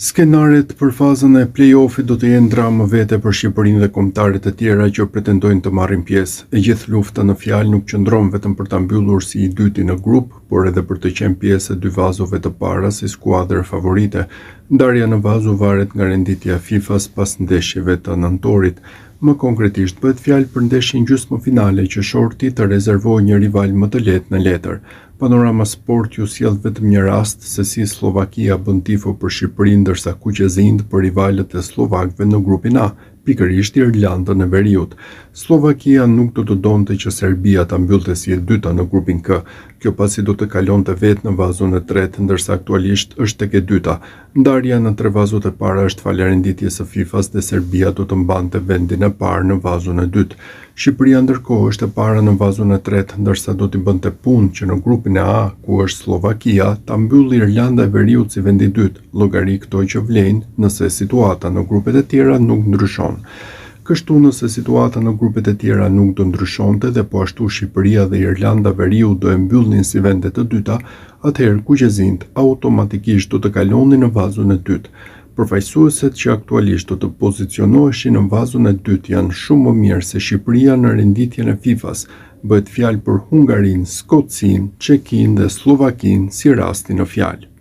Skenaret për fazën e play-offit do të jenë dramë vete për Shqipërinë dhe kombëtarët e tjera që pretendojnë të marrin pjesë. E gjithë lufta në fjalë nuk qëndron vetëm për ta mbyllur si i dyti në grup, por edhe për të qenë pjesë e dy vazove të para si skuadër favorite. Ndarja në vazu varet nga renditja e FIFA-s pas ndeshjeve të nëntorit. Më konkretisht bëhet fjalë për ndeshjen gjysmëfinale që Shorti të rezervojë një rival më të lehtë në letër. Panorama Sport ju sjell vetëm një rast se si Slovakia bën tifo për Shqipërinë ndërsa kuqezind për rivalët e slovakëve në grupin A, pikërisht Irlandën e Veriut. Slovakia nuk do të donte që Serbia ta mbyllte si e dyta në grupin K, kjo pasi do të kalonte vetë në vazun e tretë ndërsa aktualisht është tek e dyta. Ndarja në tre vazut e para është falë renditjes së FIFA-s dhe Serbia do të mbante vendin e parë në vazun e dytë. Shqipëria ndërkohë është e para në vazun e tretë, ndërsa do t'i bënte punë që në grupin e A, ku është Slovakia, ta mbyllë Irlanda e Veriut si vendi i dytë, llogari këto që vlen nëse situata në grupet e tjera nuk ndryshon. Kështu nëse situata në grupet e tjera nuk do ndryshonte dhe po ashtu Shqipëria dhe Irlanda e Veriut do e mbyllnin si vende të dyta, atëherë kuqezind automatikisht do të kalonin në vazun e dytë. Përfaqësueset që aktualisht do të pozicionoheshin në vazun e dytë janë shumë më mirë se Shqipëria në renditjen e FIFA-s. Bëhet fjalë për Hungarinë, Skocinë, Çekinë dhe Slovakinë si rastin në fjalë.